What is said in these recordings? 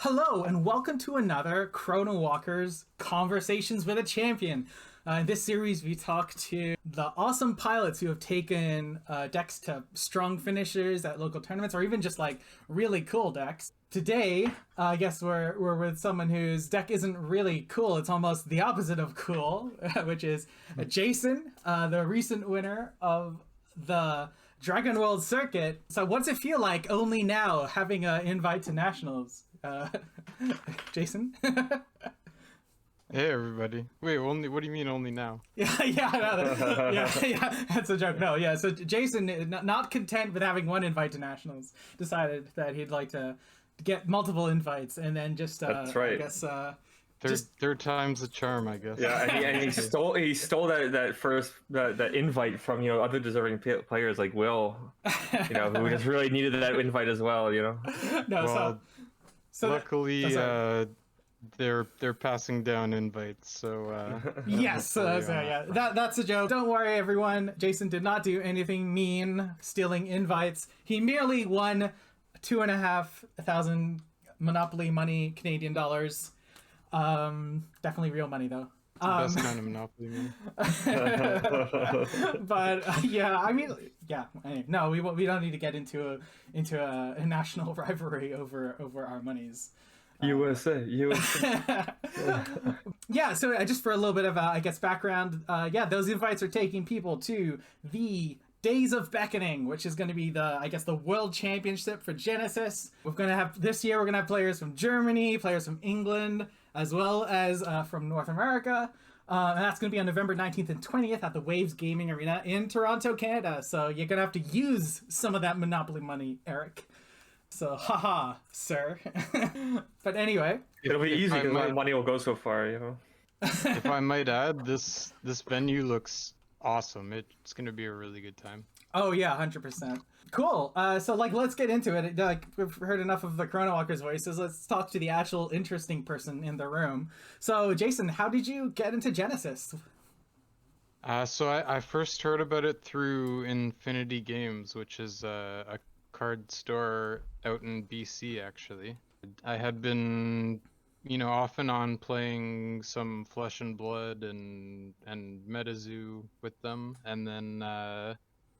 Hello, and welcome to another Chronowalkers Conversations with a Champion. In this series, we talk to the awesome pilots who have taken decks to strong finishers at local tournaments, or even just like really cool decks. Today, I guess we're with someone whose deck isn't really cool. It's almost the opposite of cool, which is Jason, the recent winner of the Dragonworld circuit. So what's it feel like only now having an invite to nationals? Jason? Hey everybody. Wait, only what do you mean only now? Yeah, that's a joke. No, yeah. So Jason, not content with having one invite to nationals, decided that he'd like to get multiple invites, and then just That's right. I guess Third time's the charm, I guess. Yeah, and he stole that invite from other deserving players like Will, who just really needed that invite as well. No, Well, so luckily they're passing down invites, so yes, yeah, that's a joke. Don't worry, everyone. Jason did not do anything mean, stealing invites. He merely won 2,500 Monopoly money, Canadian dollars. Definitely real money though. best kind of Monopoly money. But yeah, I mean, yeah. Anyway, no, we don't need to get into a national rivalry over our monies. USA. Yeah, so just for a little bit of I guess background, yeah, those invites are taking people to the Days of Beckoning, which is going to be the World Championship for Genesis. We're going to have players from Germany, players from England, as well as from North America. And that's going to be on November 19th and 20th at the Waves Gaming Arena in Toronto, Canada. So you're going to have to use some of that Monopoly money, Eric. So, haha, sir. But anyway. It'll be easy because my money will go so far, If I might add, this venue looks awesome. It's going to be a really good time. Oh yeah, 100%. Cool. So let's get into it. We've heard enough of the Chronowalkers voices. Let's talk to the actual interesting person in the room. So Jason, how did you get into Genesis? So I first heard about it through Infinity Games, which is a card store out in BC, actually. I had been off and on playing some Flesh and Blood and MetaZoo with them, and then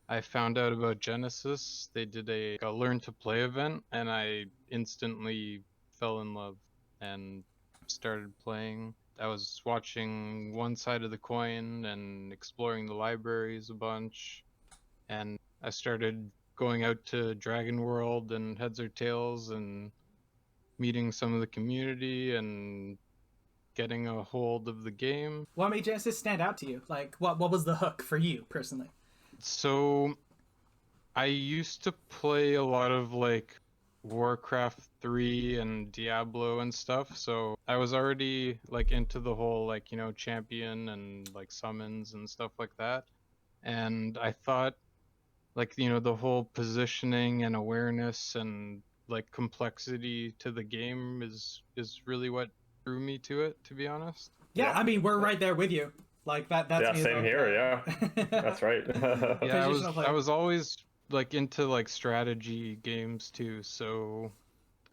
I found out about Genesis. They did a learn to play event, and I instantly fell in love and started playing. I was watching one side of the coin and exploring the libraries a bunch, and I started going out to Dragonworld and Heads or Tails and meeting some of the community and getting a hold of the game. What made Genesis stand out to you? Like, what was the hook for you personally? So I used to play a lot of Warcraft 3 and Diablo and stuff, so I was already into the whole champion and summons and stuff like that. And I thought the whole positioning and awareness and complexity to the game is really what drew me to it, to be honest. Yeah, I mean, we're right there with you. That's yeah, same here. Yeah, that's right. Yeah, I was always into strategy games too, so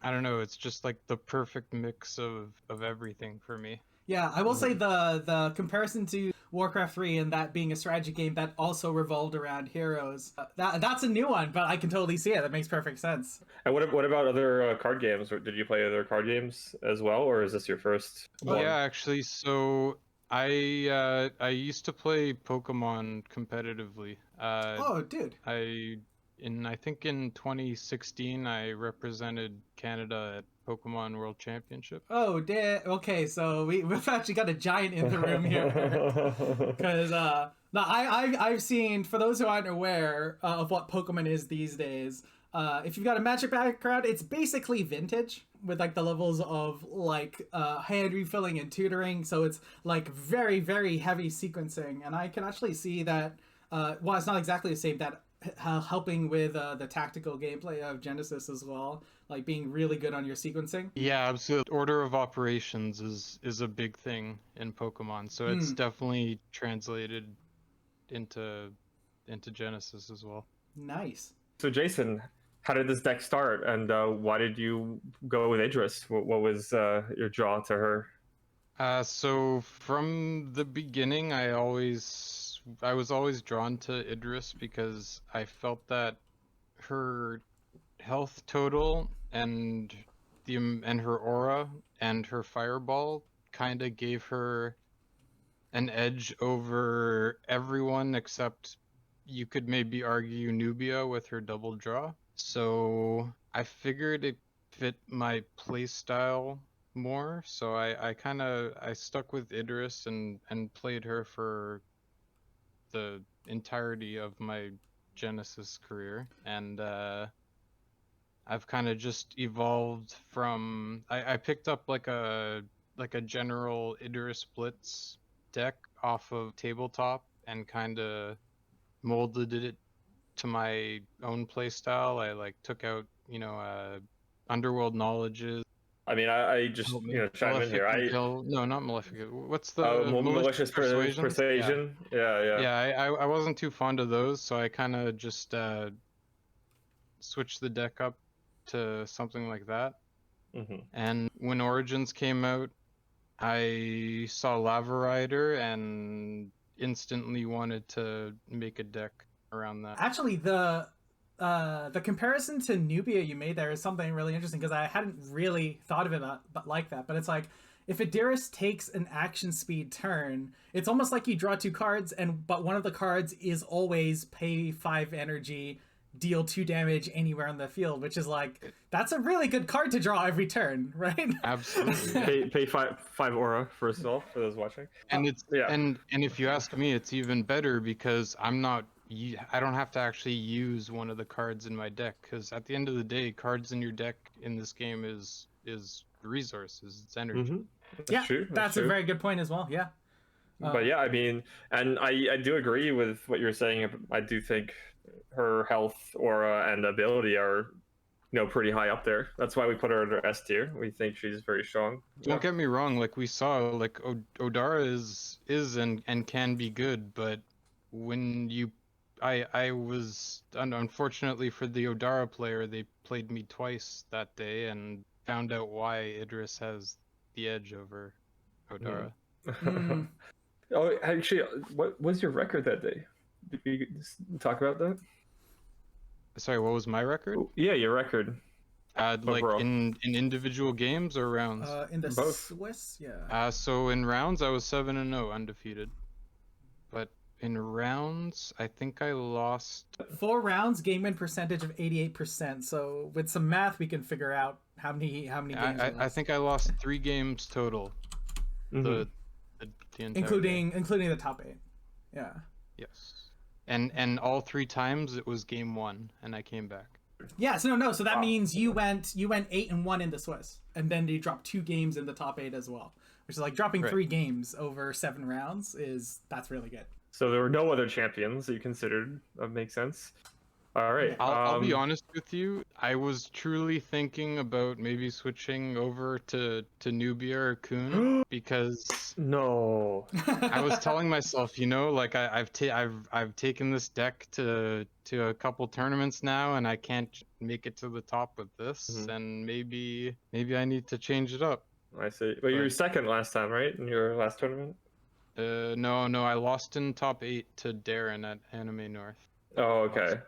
I don't know, it's just the perfect mix of everything for me. Yeah, I will say the comparison to Warcraft 3 and that being a strategy game that also revolved around heroes, that's a new one, but I can totally see it. That makes perfect sense. And what about other card games? Did you play other card games as well, or is this your first one? Yeah, actually, so I used to play Pokemon competitively. Oh, dude. I think in 2016 I represented Canada at Pokemon World Championship. Oh, okay, so we've actually got a giant in the room here. Because now I've seen, for those who aren't aware of what Pokemon is these days, if you've got a Magic background, it's basically vintage with the levels of hand refilling and tutoring. So it's very, very heavy sequencing, and I can actually see that. Well, it's not exactly the same, that helping with the tactical gameplay of Genesis as well, being really good on your sequencing. Yeah, absolutely. Order of operations is a big thing in Pokemon, so it's definitely translated into Genesis as well. Nice. So Jason, how did this deck start, and why did you go with Idris? What was your draw to her? So from the beginning, I was always drawn to Idris because I felt that her health total and and her aura and her fireball kind of gave her an edge over everyone except you could maybe argue Nubia with her double draw. So I figured it fit my playstyle more. So I stuck with Idris and played her for the entirety of my Genesis career. And I've kind of just evolved from I picked up like a general Idris Blitz deck off of tabletop and kind of molded it to my own playstyle. I like took out underworld knowledges. I mean, I just Help me. chime in here. No, not malefic. What's the Malicious persuasion. Yeah. Yeah, I wasn't too fond of those, so I kind of just switched the deck up to something like that. And when Origins came out, I saw Lava Rider and instantly wanted to make a deck around that. Actually, the comparison to Nubia you made there is something really interesting because I hadn't really thought of it but like that. But it's like if Idris takes an action speed turn, it's almost like you draw 2 cards, but one of the cards is always pay 5 energy, deal 2 damage anywhere on the field, which is like that's a really good card to draw every turn, right? Absolutely. pay five aura first of all for those watching. And it's and if you ask me, it's even better because I don't have to actually use one of the cards in my deck, because at the end of the day, cards in your deck in this game is resources, it's energy. That's true. That's a very good point as well. Yeah. But yeah, I mean, and I do agree with what you're saying. I do think her health, aura, and ability are pretty high up there. That's why we put her in S tier. We think she's very strong. Don't get me wrong, like we saw, like Odara is and can be good, but when you I was unfortunately for the Odara player, they played me twice that day and found out why Idris has the edge over Odara. Oh, actually, what was your record that day? Did we talk about that? Sorry, what was my record? Yeah, your record. Like in individual games or rounds? In the Both. Swiss, yeah. So in rounds, I was 7-0 undefeated, but in rounds, I think I lost 4 rounds, game win percentage of 88%. So with some math, we can figure out how many games. I think I lost 3 games total. The including the top 8. Yeah. Yes. And all 3 times it was game 1 and I came back. Yeah, so that means you went 8-1 in the Swiss, and then you dropped 2 games in the top 8 as well, which is like dropping 3 games over 7 rounds that's really good. So there were no other champions that you considered. That makes sense. All right. I'll be honest with you. I was truly thinking about maybe switching over to Nubia or Kun because no. I was telling myself, like I've taken this deck to a couple tournaments now, and I can't make it to the top with this, and maybe I need to change it up. I see. But you were second last time, right? In your last tournament? No, I lost in top 8 to Darren at Anime North. Oh, okay.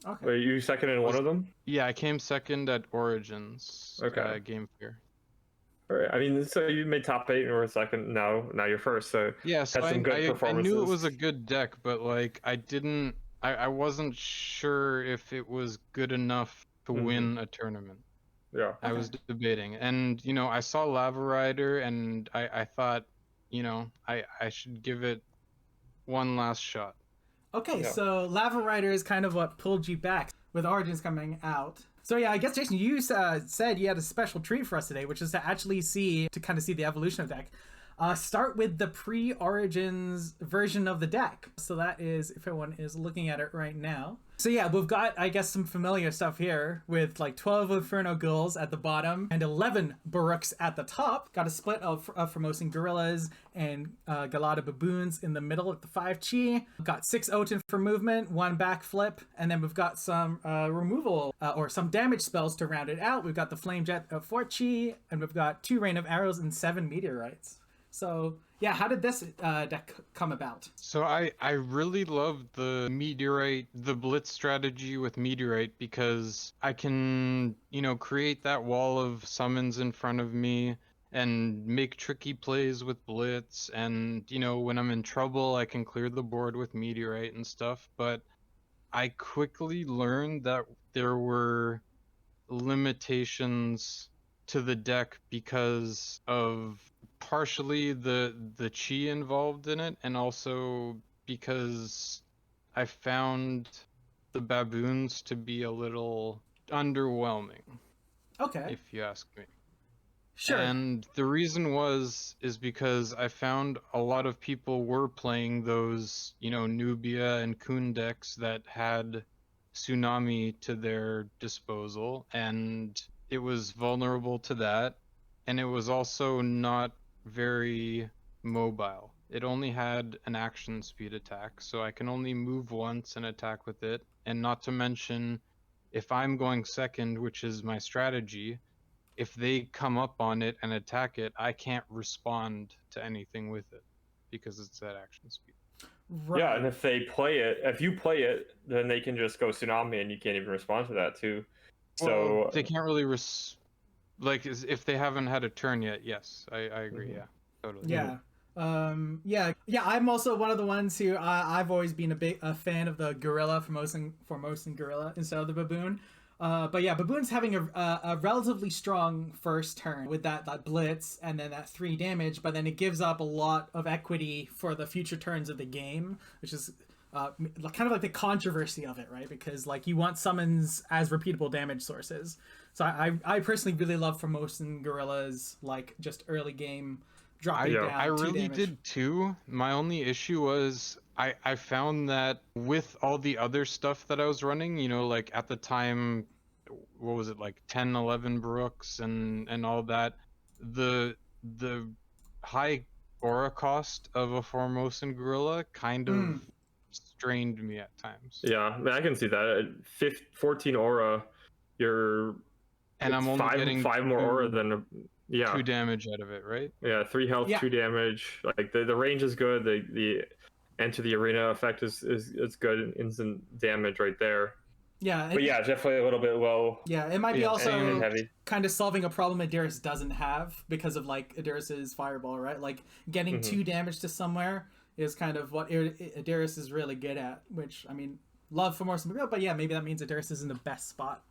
Okay. Were you second in one of them? Yeah, I came second at Origins. Okay. Game Fair. All right. I mean, so you made top 8 and were second. Now you're first. So yeah, so some good performances. I knew it was a good deck, but like I wasn't sure if it was good enough to win a tournament. Yeah. I was debating, and I saw Lava Rider, and I thought, I should give it one last shot. Okay, so Lava Rider is kind of what pulled you back with Origins coming out. So yeah, I guess, Jason, you said you had a special treat for us today, which is to actually see the evolution of the deck. start with the pre-Origins version of the deck. So that is, if everyone is looking at it right now. So yeah, we've got, I guess, some familiar stuff here with like 12 Inferno Ghouls at the bottom and 11 Baruchs at the top. Got a split of Formosan Gorillas and Galata Baboons in the middle at the 5 Chi. Got 6 Oten for movement, 1 backflip, and then we've got some removal or some damage spells to round it out. We've got the Flame Jet of 4 Chi, and we've got 2 Rain of Arrows and 7 Meteorites. So yeah, how did this deck come about? So I really love the Meteorite, the Blitz strategy with Meteorite, because I can, create that wall of summons in front of me and make tricky plays with Blitz, and, when I'm in trouble, I can clear the board with Meteorite and stuff, but I quickly learned that there were limitations to the deck because of partially the chi involved in it, and also because I found the baboons to be a little underwhelming. Okay. If you ask me. Sure. And the reason is because I found a lot of people were playing those, Nubia and Kun decks that had Tsunami to their disposal, and it was vulnerable to that, and it was also not very mobile. It only had an action speed attack, so I can only move once and attack with it, and not to mention, if I'm going second, which is my strategy, if they come up on it and attack it, I can't respond to anything with it because it's that action speed. Right. Yeah, and if you play it, then they can just go Tsunami and you can't even respond to that too. So they can't really if they haven't had a turn yet. Yes, I agree. Mhm. Yeah, totally. Yeah. I'm also one of the ones who I've always been a fan of the gorilla Formosan gorilla instead of the baboon. But yeah, baboon's having a relatively strong first turn with that blitz and then that 3 damage, but then it gives up a lot of equity for the future turns of the game, which is kind of like the controversy of it, right? Because like you want summons as repeatable damage sources. So I personally really love Formosan gorillas, like just early game dropping down. I really damage. did too. My only issue was I found that with all the other stuff that I was running, like at the time, what was it, like 10, 11 Brooks and all that, the high aura cost of a Formosan gorilla kind of strained me at times. yeah, I mean, I can see that. 14 aura, you're and I'm only getting 5 more aura than 2 damage out of it, right? Yeah, 3 health, Yeah. 2 damage. Like the range is good. The enter the arena effect is good. Instant damage right there. Yeah. But yeah, definitely a little bit low. Yeah, it might be Yeah, also heavy. kind of solving a problem Adiris doesn't have because of like Adiris's fireball, right? Like getting 2 damage to somewhere is kind of what Adiris is really good at, which I mean, love for more, but yeah, maybe that means Adiris is in the best spot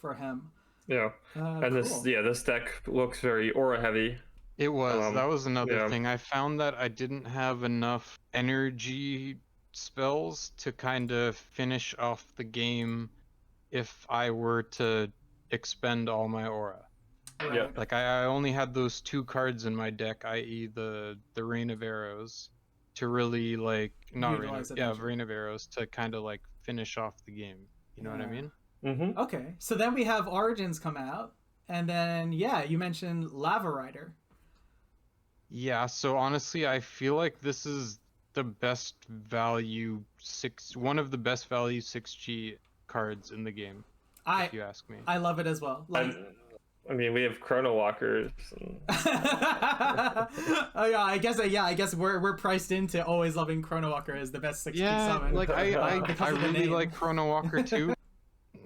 for him. Yeah, and cool. this deck looks very aura heavy. It was. That was another yeah. thing. I found that I didn't have enough energy spells to kind of finish off the game if I were to expend all my aura. Right. Yeah. Like I only had those 2 cards in my deck, i.e. the Rain of Arrows, to really like Rain of Arrows to kind of like finish off the game. You know what I mean? Mm-hmm. Okay, so then we have Origins come out, and then yeah, you mentioned Lava Rider. Yeah, so honestly, I feel like this is the best value one of the best value 6G cards in the game. If you ask me, I love it as well. Like, I mean, we have Chronowalkers. Oh yeah, I guess we're priced into always loving Chronowalker as the best 6G summon. Like I really name. like Chronowalker too.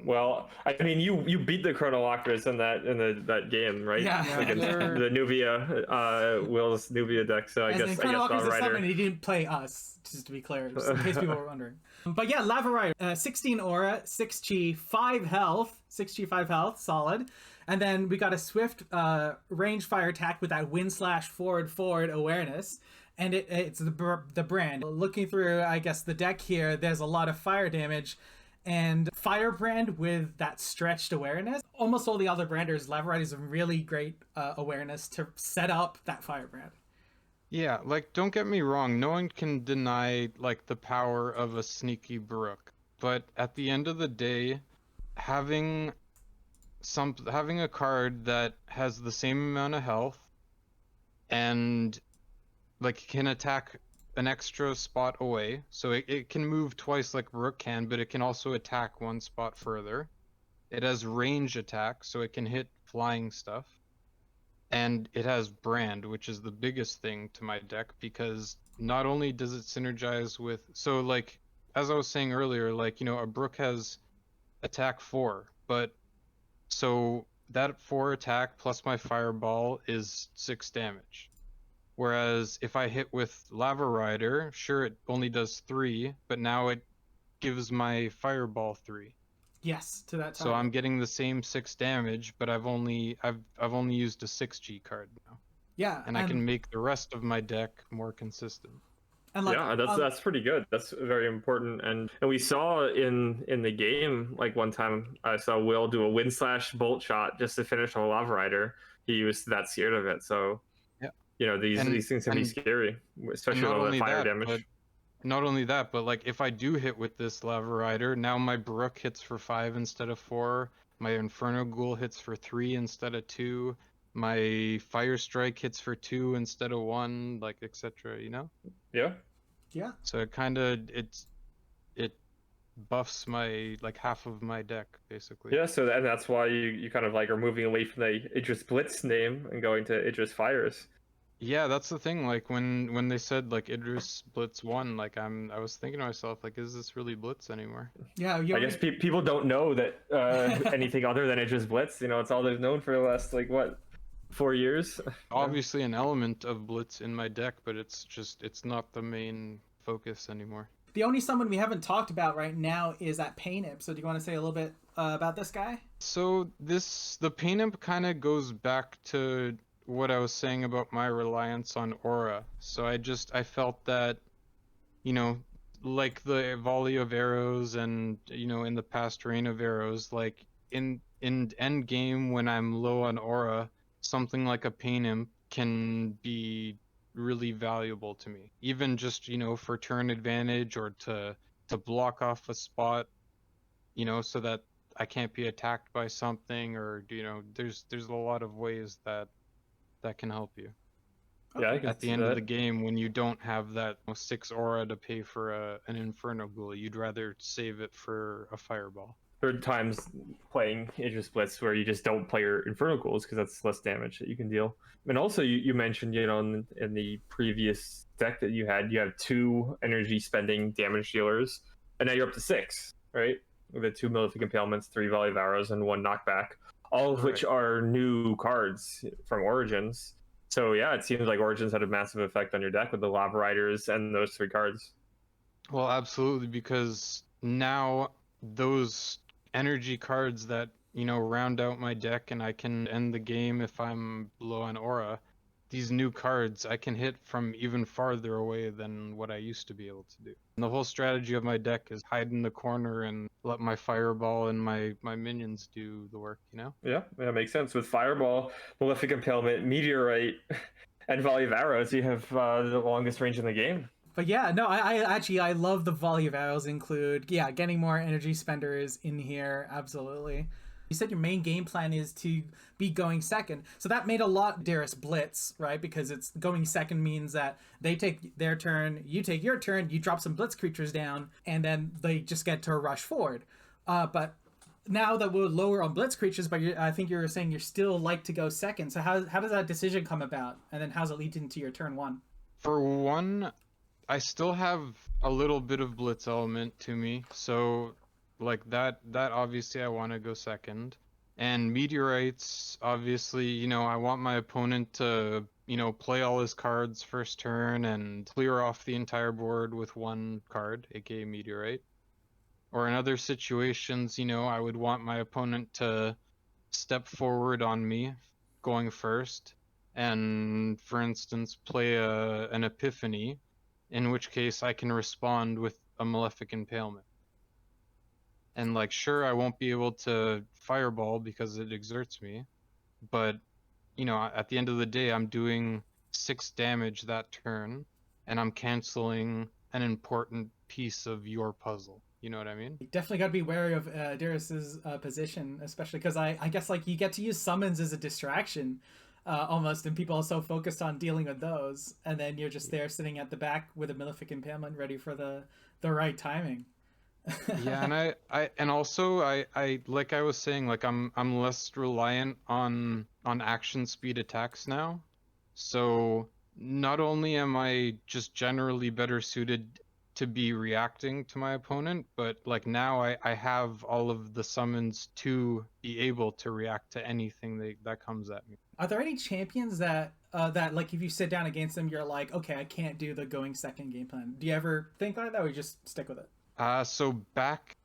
Well, I mean, you beat the Chronowalkers in that game, right? Yeah. Against the Nubia, Will's Nubia deck. So I guess Chronowalker's a Rider. summon, he didn't play us, just to be clear, just in case people were wondering. But yeah, Lava Rider, 16 aura, 6G, 5 health, 6G, 5 health, solid. And then we got a swift range fire attack with that wind slash forward awareness. And it's the brand. Looking through, I guess, the deck here, there's a lot of fire damage. And Firebrand with that stretched awareness. Almost all the other branders, Lava Rider is a really great awareness to set up that Firebrand. Yeah, like don't get me wrong, no one can deny like the power of a sneaky Brook, but at the end of the day, having having a card that has the same amount of health and like can attack an extra spot away, so it can move twice like Brook can, but it can also attack one spot further. It has range attack, so it can hit flying stuff. And it has brand, which is the biggest thing to my deck because not only does it synergize with, so like as I was saying earlier, like a Brook has attack 4, but so that 4 attack plus my fireball is 6 damage. Whereas if I hit with Lava Rider, sure it only does 3, but now it gives my fireball 3. Yes, to that So target. I'm getting the same 6 damage, but I've only used a 6G card now. Yeah, And I can make the rest of my deck more consistent. and like Yeah, that's pretty good. That's very important. And we saw in the game, like one time I saw Will do a wind slash bolt shot just to finish on a lava rider. He was that scared of it. So Yeah. these things can be And scary, especially not with all only that fire that, damage. but like if I do hit with this Lava Rider, now my Brook hits for 5 instead of 4. My Inferno Ghoul hits for 3 instead of 2. My Fire Strike hits for 2 instead of 1, like etc. Yeah. yeah. So it buffs my like half of my deck basically. Yeah, so and that's why you kind of like are moving away from the Idris Blitz name and going to Idris Fires. Yeah, that's the thing. Like when they said like Idris Blitz 1, like I was thinking to myself like, is this really Blitz anymore? Yeah, I guess people don't know that anything other than Idris Blitz. It's all they've known for the last like what 4 years. Obviously an element of Blitz in my deck, but it's not the main focus anymore. The only summon we haven't talked about right now is that Pain Imp. So do you want to say a little bit about this guy? So the Pain Imp kind of goes back to what I was saying about my reliance on Aura. So I felt that, you know, like the volley of arrows and, in the past rain of arrows, like in end game when I'm low on Aura, something like a Pain Imp can be really valuable to me. Even just, for turn advantage or to block off a spot, so that I can't be attacked by something, or there's a lot of ways that can help you Yeah, I can at the see end of that. the game when you don't have that 6 aura to pay for an Inferno Ghoul. You'd rather save it for a Fireball. There are times playing Idris Blitz where you just don't play your Inferno Ghouls because that's less damage that you can deal. And also, you mentioned, in the previous deck that you have 2 energy spending damage dealers, and now you're up to 6, right? With the 2 Malefic Impalements, 3 Volley of Arrows, and 1 Knockback, all of which Right. are new cards from Origins. So yeah, it seems like Origins had a massive effect on your deck with the Lava Riders and those 3 cards. Well, absolutely, because now those energy cards that, round out my deck and I can end the game if I'm low on aura, these new cards I can hit from even farther away than what I used to be able to do. And the whole strategy of my deck is hide in the corner and let my fireball and my minions do the work, Yeah, that makes sense. With Fireball, Malefic Impalement, Meteorite, and Volley of Arrows, you have the longest range in the game. But yeah, no, I actually I love the volley of arrows include getting more energy spenders in here. Absolutely. You said your main game plan is to be going second, so that made a lot Darius Blitz, right? Because it's going second means that they take their turn, you take your turn, you drop some Blitz creatures down, and then they just get to rush forward. But now that we're lower on Blitz creatures, but I think you were saying you still like to go second. So how does that decision come about, and then how's it lead into your turn one? For one, I still have a little bit of blitz element to me, so like that obviously I want to go second. And meteorites, obviously, I want my opponent to, play all his cards first turn and clear off the entire board with 1 card, aka meteorite. Or in other situations, I would want my opponent to step forward on me going first and, for instance, play an epiphany, in which case I can respond with a Malefic Impalement. And like, sure, I won't be able to fireball because it exerts me, but at the end of the day, I'm doing 6 damage that turn, and I'm canceling an important piece of your puzzle. You know what I mean? You definitely got to be wary of Darius's position, especially because I guess like you get to use summons as a distraction, almost, and people are so focused on dealing with those, and then you're just there sitting at the back with a Malefic Impalement ready for the right timing. Yeah, and and also I like I was saying, like I'm less reliant on action speed attacks now. So not only am I just generally better suited to be reacting to my opponent, but like now I have all of the summons to be able to react to anything that comes at me. Are there any champions that like if you sit down against them, you're like, okay, I can't do the going second game plan? Do you ever think like that, or you just stick with it? So back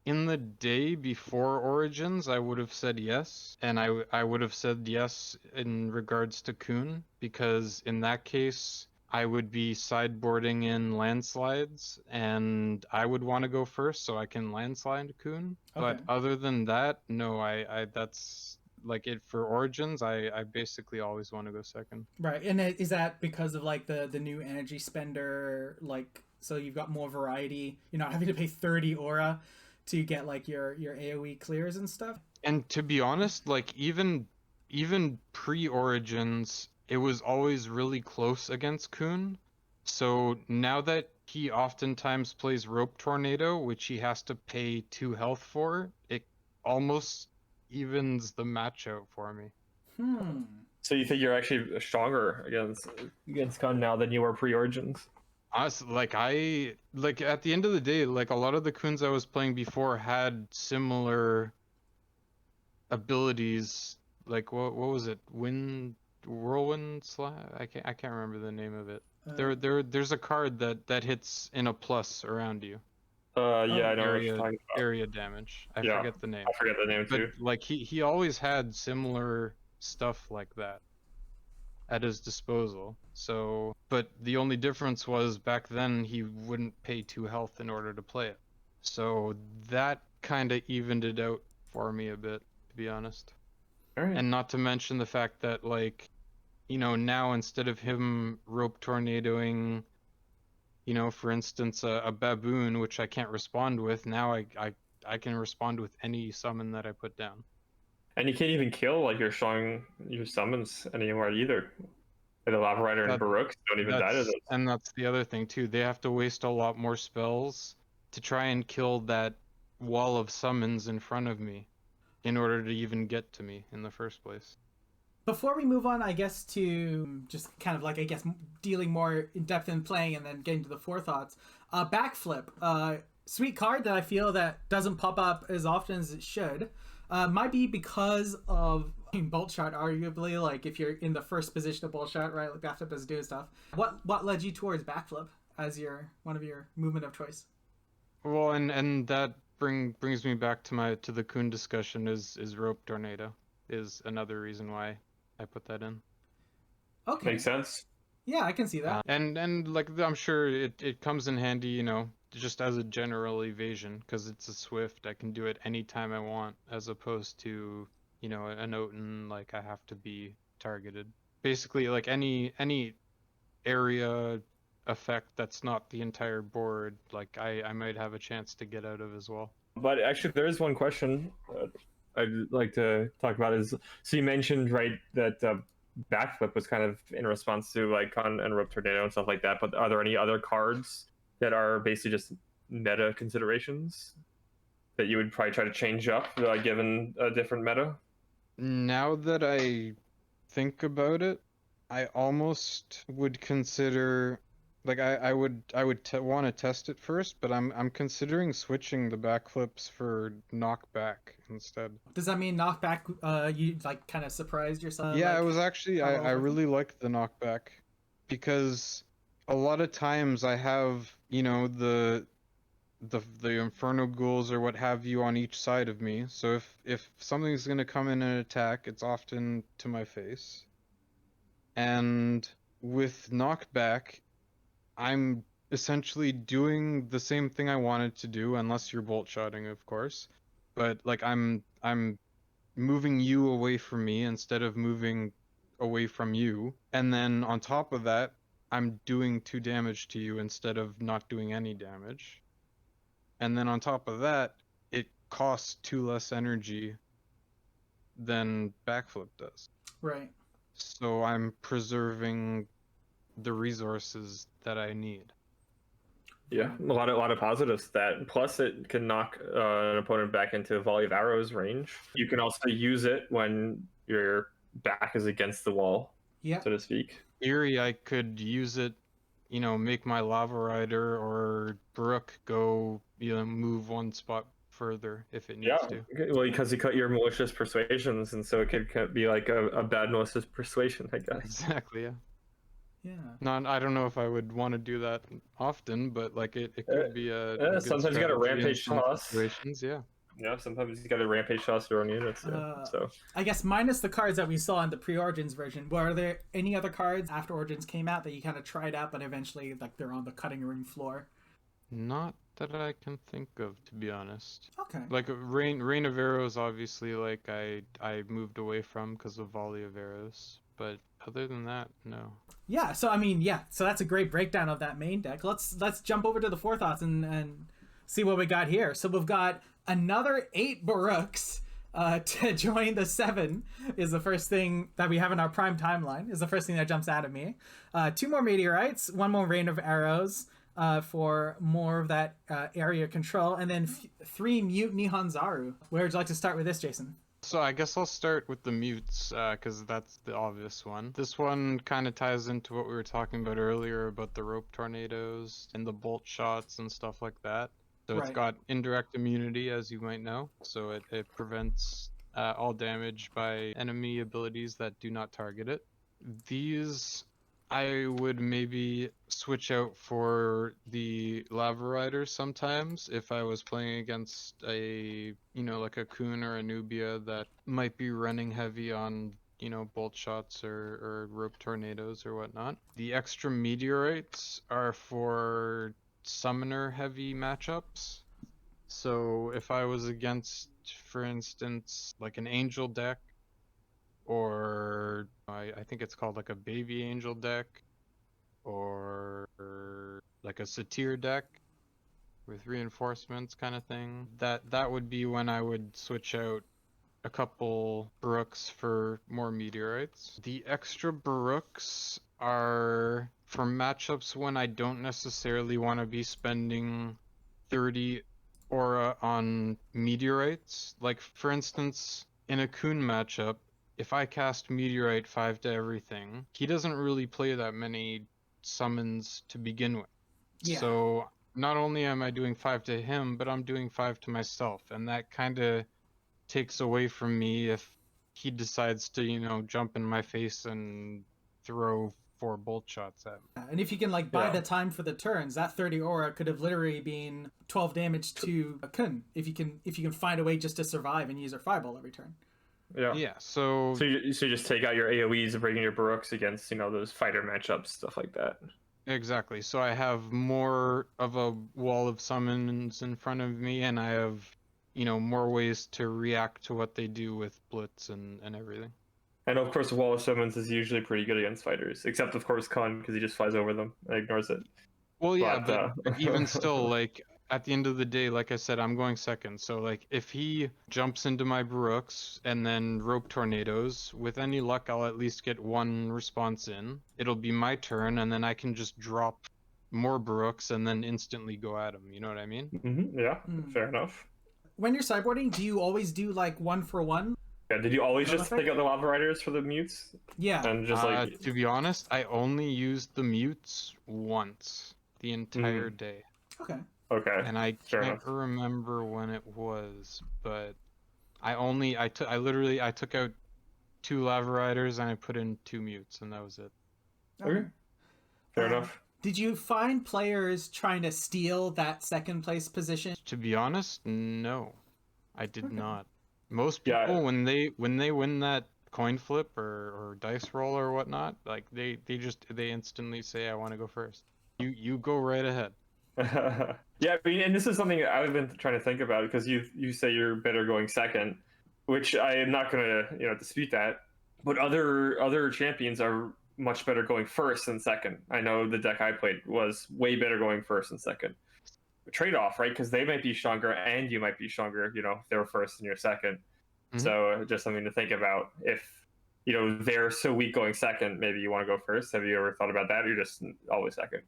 in the day before Origins, I would have said yes, and I would have said yes in regards to Kun, because in that case, I would be sideboarding in landslides, and I would want to go first so I can landslide Kun. Okay. But other than that, no, I that's like it for Origins, I basically always want to go second. Right, and is that because of like the new energy spender, like so you've got more variety? You're not having to pay 30 aura to get like your AoE clears and stuff. And to be honest, like even pre-Origins, it was always really close against Kun. So now that he oftentimes plays Rope Tornado, which he has to pay 2 health for, it almost evens the match out for me. Hmm. So you think you're actually stronger against Khan now than you were pre-Origins? Honestly, like at the end of the day, like a lot of the Kuns I was playing before had similar abilities. Like what was it? Whirlwind slash? I can't remember the name of it. There's a card that hits in a plus around you. Yeah, I know what you're Area talking about. area damage. I Yeah, forget the name. I forget the name But too. like he always had similar stuff like that at his disposal. So, but the only difference was back then he wouldn't pay 2 health in order to play it. So that kind of evened it out for me a bit, to be honest. All right. And not to mention the fact that, like, now instead of him rope tornadoing, for instance, a baboon, which I can't respond with, now I can respond with any summon that I put down. And you can't even kill like your summons anymore either. Like the Lava Rider and That Baruch don't even die to those. that's the other thing too. They have to waste a lot more spells to try and kill that wall of summons in front of me in order to even get to me in the first place. Before we move on, I guess to just kind of like I guess dealing more in depth in playing and then getting to the forethoughts. Backflip, sweet card that I feel that doesn't pop up as often as it should. Might be because of bolt shot, arguably. Like if you're in the first position of bolt shot, right? Like backflip is doing stuff. What led you towards backflip as your one of your movement of choice? Well, and that brings me back to the Kun discussion is rope tornado is another reason why I put that in. Okay. Makes sense. Yeah, I can see that. And like I'm sure it comes in handy, just as a general evasion, because it's a swift. I can do it anytime I want, as opposed to, an Oten, like I have to be targeted. Basically, like any area effect that's not the entire board, like I might have a chance to get out of as well. But actually, there is one question I'd like to talk about. Is so you mentioned right that backflip was kind of in response to like Con and Rope Tornado and stuff like that. But are there any other cards that are basically just meta considerations that you would probably try to change up given a different meta? Now that I think about it, I almost would consider, like I would want to test it first, but I'm considering switching the backflips for knockback instead. Does that mean knockback? You like kind of surprised yourself? Yeah, like, it was actually how I well really liked the knockback because a lot of times I have, the Inferno ghouls or what have you on each side of me. So if something's gonna come in and attack, it's often to my face. And with knockback, I'm essentially doing the same thing I wanted to do, unless you're bolt shotting, of course. But like I'm moving you away from me instead of moving away from you, and then on top of that, I'm doing 2 damage to you instead of not doing any damage. And then on top of that, it costs 2 less energy than backflip does. Right. So I'm preserving the resources that I need. Yeah, a lot of positives to that. Plus, it can knock an opponent back into a volley of arrows range. You can also use it when your back is against the wall, Yeah. so to speak. Theory, I could use it, make my Lava Rider or Brook go, move 1 spot further if it needs to. Well, because you cut your malicious persuasions, and so it could be like a bad malicious persuasion, I guess. Exactly, yeah. Yeah. I don't know if I would want to do that often, but like it could be a good sometimes you got a strategy in rampage some toss. situations, yeah. Yeah, sometimes you got to rampage toss your own units. Yeah. So I guess minus the cards that we saw in the pre-Origins version, were there any other cards after Origins came out that you kind of tried out, but eventually like they're on the cutting room floor? Not that I can think of, to be honest. Okay. Like Rain of Arrows, obviously, like I moved away from because of Volley of Arrows, but other than that, no. Yeah, so I mean, yeah, so that's a great breakdown of that main deck. Let's jump over to the Forethoughts and see what we got here. So we've got another 8 Baruchs to join the 7 is the first thing that we have in our prime timeline, is the first thing that jumps out at me. 2 more Meteorites, 1 more Rain of Arrows for more of that area control, and then 3 Mute Nihon Zaru. Where would you like to start with this, Jason? So I guess I'll start with the mutes, because that's the obvious one. This one kind of ties into what we were talking about earlier about the rope tornadoes and the bolt shots and stuff like that. So It's got indirect immunity, as you might know. So it prevents all damage by enemy abilities that do not target it. These I would maybe switch out for the Lava Rider sometimes if I was playing against a, like a Kun or a Nubia that might be running heavy on, bolt shots or rope tornadoes or whatnot. The extra meteorites are for summoner heavy matchups. So if I was against, for instance, like an angel deck, or I think it's called like a baby angel deck, or like a satyr deck with reinforcements kind of thing, that would be when I would switch out a couple Baruchs for more meteorites. The extra Baruchs are for matchups when I don't necessarily want to be spending 30 aura on meteorites. Like for instance, in a Kun matchup, if I cast Meteorite 5 to everything, he doesn't really play that many summons to begin with. Yeah. So not only am I doing 5 to him, but I'm doing 5 to myself, and that kind of takes away from me if he decides to, jump in my face and throw 4 bolt shots at me. And if you can like buy the time for the turns, that 30 aura could have literally been 12 damage to a Kun if you can find a way just to survive and use your fireball every turn. Yeah. So you just take out your AoEs and bring in your Baruchs against those fighter matchups, stuff like that. Exactly. So I have more of a wall of summons in front of me, and I have more ways to react to what they do with blitz and everything. And of course, the wall of summons is usually pretty good against fighters, except of course Khan, because he just flies over them and ignores it. Well, yeah, but even still, like at the end of the day, like I said, I'm going second. So like if he jumps into my Baruchs and then rope tornadoes, with any luck, I'll at least get 1 response in. It'll be my turn, and then I can just drop more Baruchs and then instantly go at him. You know what I mean? Mm-hmm. Yeah, fair enough. When you're sideboarding, do you always do like 1 for 1? Yeah, did you always just take out the Lava Riders for the mutes? Yeah. And just to be honest, I only used the mutes once the entire day. Okay. Okay. And I can't remember when it was, but I took out 2 Lava Riders and I put in 2 mutes, and that was it. Okay. Fair enough. Did you find players trying to steal that second place position? To be honest, no, I did not. Most people, when they win that coin flip or dice roll or whatnot, like they instantly say, I want to go first. You go right ahead. Yeah, I mean, and this is something I've been trying to think about, because you say you're better going second, which I am not going to dispute that. but other champions are much better going first than second. I know the deck I played was way better going first and second. Trade off, right? Because they might be stronger and you might be stronger. You know, if they were first and you're 2nd. So just something to think about. If they're so weak going second, maybe you want to go first. Have you ever thought about that? Or you're just always second.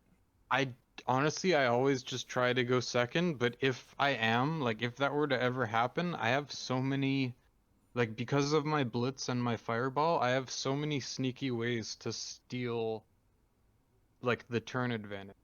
I honestly, I always just try to go second, but if I am, like, if that were to ever happen, I have so many, like, because of my blitz and my fireball, I have so many sneaky ways to steal, like, the turn advantage.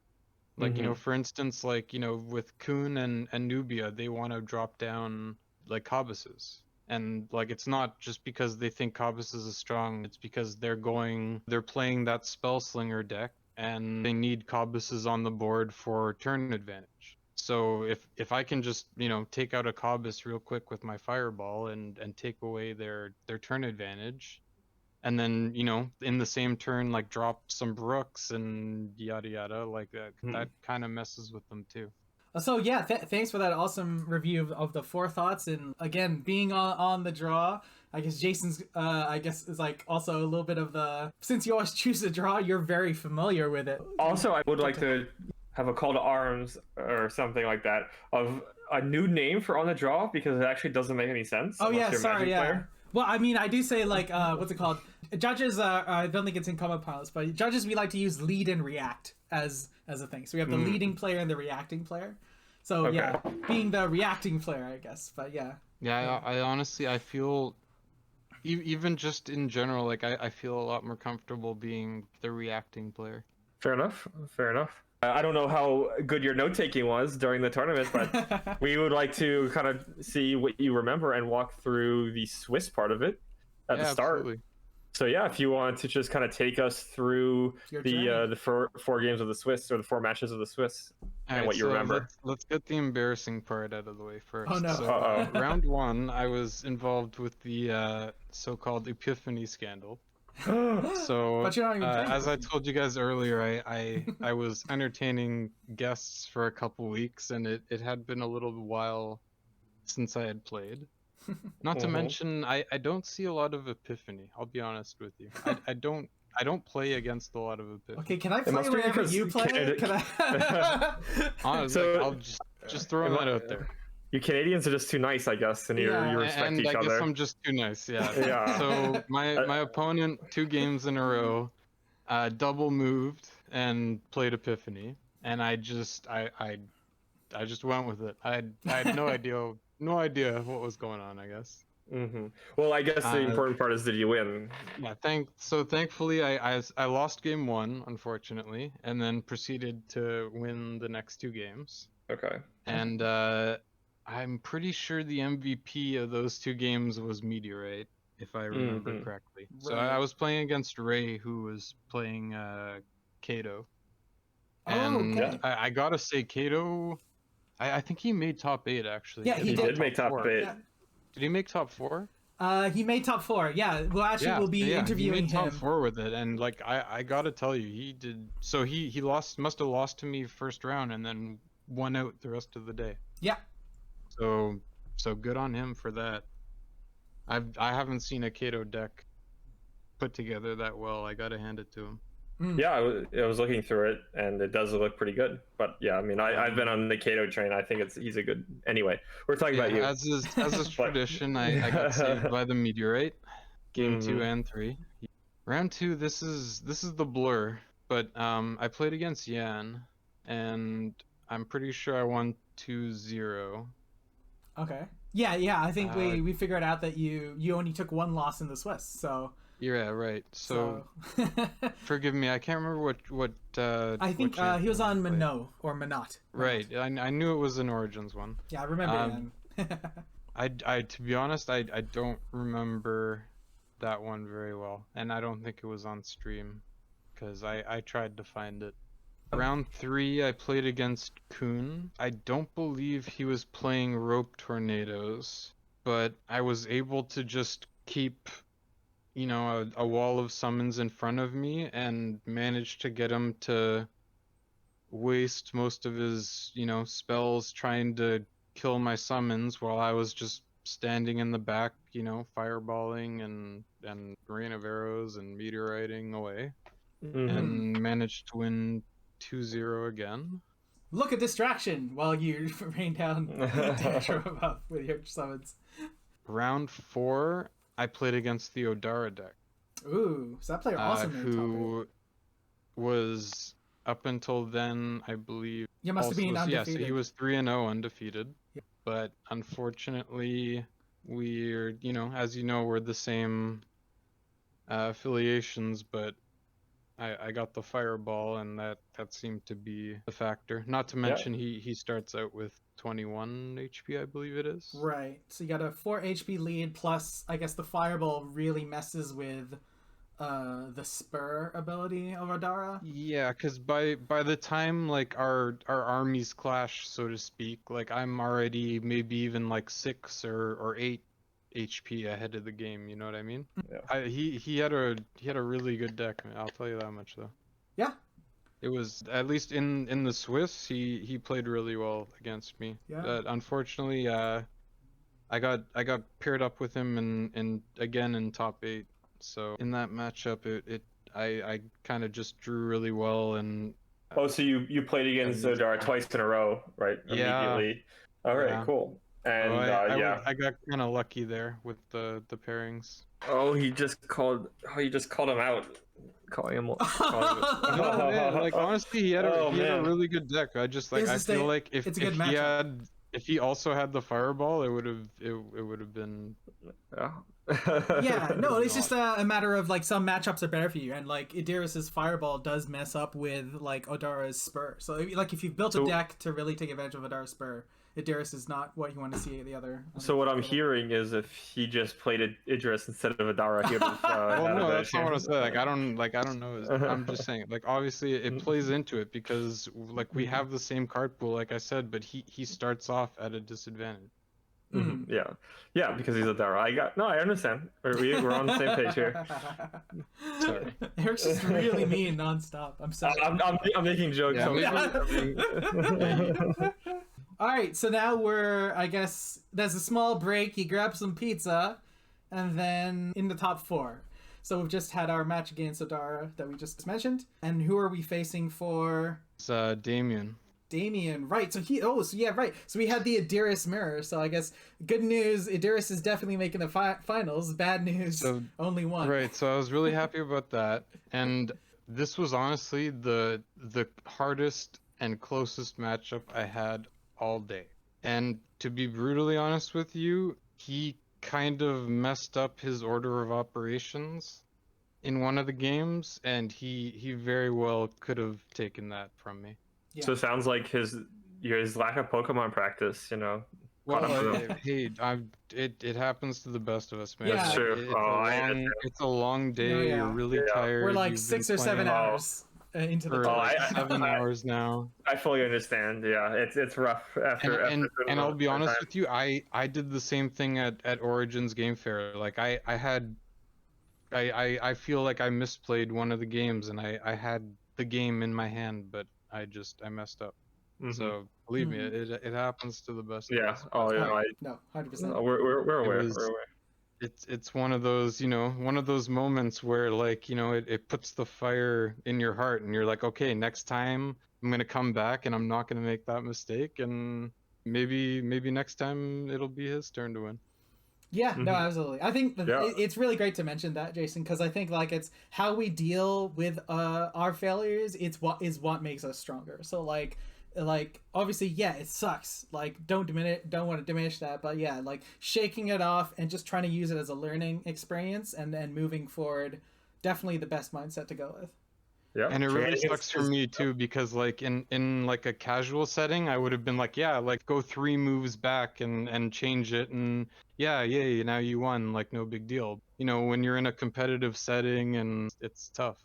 Like, for instance, like, with Kuhn and Nubia, they want to drop down, like, Cobbuses. And, like, it's not just because they think Cobbuses is strong, it's because they're playing that Spellslinger deck, and they need Cobbuses on the board for turn advantage. So if I can just, take out a Cobbus real quick with my Fireball and take away their turn advantage, and then in the same turn, like, drop some Brooks and yada yada, like that kind of messes with them too. So yeah, thanks for that awesome review of the Forethoughts, and again being on the draw. I guess Jason's I guess is like also a little bit of the, since you always choose to draw, you're very familiar with it. Also, I would like to have a call to arms or something like that of a new name for on the draw, because it actually doesn't make any sense. Oh yeah, sorry, yeah. Player. Well, I mean, I do say, like, what's it called? Judges, I don't think it's in common pilots, but judges, we like to use lead and react as a thing. So we have the leading player and the reacting player. So yeah, being the reacting player, I guess. But yeah. Yeah, I honestly, I feel, even just in general, like, I feel a lot more comfortable being the reacting player. Fair enough. I don't know how good your note-taking was during the tournament, but we would like to kind of see what you remember and walk through the Swiss part of it at the start. Absolutely. So yeah, if you want to just kind of take us through the four games of the Swiss, or the 4 matches of the Swiss, and what you remember. Let's get the embarrassing part out of the way first. Oh no. So, round 1, I was involved with the so-called Epiphany scandal. So as I told you guys earlier, I was entertaining guests for a couple weeks, and it had been a little while since I had played. Not to mention, I don't see a lot of Epiphany. I'll be honest with you. I don't play against a lot of Epiphany. Okay, can I play wherever you play? Can I? Honestly, I'll just throw that out there. You Canadians are just too nice, I guess, and you respect each other. I guess I'm just too nice, yeah. So my opponent 2 games in a row double moved and played Epiphany, and I just went with it. I had no idea what was going on, I guess. Well, I guess the important part is, did you win? Yeah, thankfully I lost game 1, unfortunately, and then proceeded to win the next 2 games. Okay. And I'm pretty sure the MVP of those 2 games was Meteorite, if I remember correctly. Right. So I was playing against Ray, who was playing Kato. And I gotta say, Kato, I think he made top 8, actually. Yeah, he did make top 8. Yeah. Did he make top 4? He made top 4. Yeah, well, actually, we'll be interviewing he made top 4 with it, and like I gotta tell you, he did. So he must have lost to me first round, and then won out the rest of the day. Yeah. So good on him for that. I haven't seen a Kato deck put together that well. I gotta hand it to him. Yeah, I was looking through it, and it does look pretty good. But yeah, I mean, I've been on the Kato train. I think he's a good. Anyway, we're talking about you. As is tradition, I got saved by the Meteorite. Game 2 and 3. Round 2. This is the blur. But I played against Yan, and I'm pretty sure I won 2-0. Okay. Yeah. I think we figured out that you only took 1 loss in the Swiss. So. Yeah, right. So forgive me, I can't remember what I think he was on Minot or Minot. Right. I knew it was an Origins one. Yeah, I remember I to be honest, I don't remember that one very well, and I don't think it was on stream because I tried to find it. Round 3, I played against Kuhn. I don't believe he was playing Rope Tornadoes, but I was able to just keep, a wall of summons in front of me and managed to get him to waste most of his, spells trying to kill my summons while I was just standing in the back, fireballing and rain of arrows and meteoriting away, and managed to win 2-0 again. Look at distraction while you rain down damage from above with your summons. Round 4, I played against the Odara deck. Ooh, so that player also made who was up until then, I believe. You must have been undefeated. Yeah, so he was 3-0 undefeated. Yeah. But unfortunately, we're, as you know, we're the same affiliations, but I got the fireball, and that seemed to be the factor. Not to mention he starts out with 21 HP, I believe it is. Right. So you got a 4 HP lead, plus I guess the fireball really messes with the spur ability of Odara. Yeah, because by the time like our armies clash, so to speak, like I'm already maybe even like 6 or 8 HP ahead of the game. You know what I mean? Yeah. He had a really good deck. I'll tell you that much though. Yeah. It was, at least in the Swiss, he played really well against me. Yeah. But unfortunately, I got paired up with him again in top 8. So in that matchup, I kind of just drew really well and. So you played against Odara twice in a row, right? Yeah. Immediately. All right, cool. And I got kind of lucky there with the pairings. Oh, you just called him out, calling him. No, man, like honestly, he had a really good deck. I just like I feel like if he also had the fireball, it would have been. Yeah. Yeah, no, it's just a matter of like some matchups are better for you, and like Idiris's fireball does mess up with like Odara's spur. So like if you've built a deck to really take advantage of Odara's spur, Idiris is not what you want to see the other. So what I'm hearing is if he just played Idris instead of Odara, he would have. Well, no, that's not what I said. I don't know. I'm just saying, like obviously it plays into it because like we have the same card pool, like I said, but he starts off at a disadvantage. Mm-hmm. Yeah, because he's Odara. I understand. We're on the same page here. Sorry. Eric's just really mean nonstop. I'm sorry. I'm making jokes. All right, so now I guess there's a small break. He grabs some pizza, and then in the top 4. So we've just had our match against Odara that we just mentioned. And who are we facing for? It's Damien, right. So right. So we had the Idiris mirror. So I guess good news, Idiris is definitely making the finals. Bad news, only one. Right, so I was really happy about that. And this was honestly the hardest and closest matchup I had all day. And to be brutally honest with you, he kind of messed up his order of operations in one of the games, and he very well could have taken that from me. Yeah. So it sounds like his lack of Pokemon practice, Well, hey, it happens to the best of us, man. Yeah. That's true. It's a long day. You're really tired. We're like 6 or 7 hours into the like 7 hours now. I fully understand. Yeah, it's rough after. And I'll be honest with you, I did the same thing at Origins Game Fair. Like I feel like I misplayed one of the games, and I had the game in my hand, but I messed up. Mm-hmm. So believe me, it happens to the best. Yeah. Of us. Oh yeah. No, 100%. No, we're aware. We're aware. It's one of those, one of those moments where like, it puts the fire in your heart, and you're like, okay, next time I'm gonna come back and I'm not gonna make that mistake, and maybe next time it'll be his turn to win. Yeah, no, absolutely. I think it's really great to mention that, Jason, because I think like it's how we deal with our failures. It's what makes us stronger. So like obviously, yeah, it sucks. Like don't want to diminish that, but yeah, like shaking it off and just trying to use it as a learning experience and then moving forward, definitely the best mindset to go with. Yeah, and it really sucks for me too, because like in like a casual setting, I would have been like, yeah, like go 3 moves back and change it, and yeah, now you won, like no big deal. When you're in a competitive setting, and it's tough.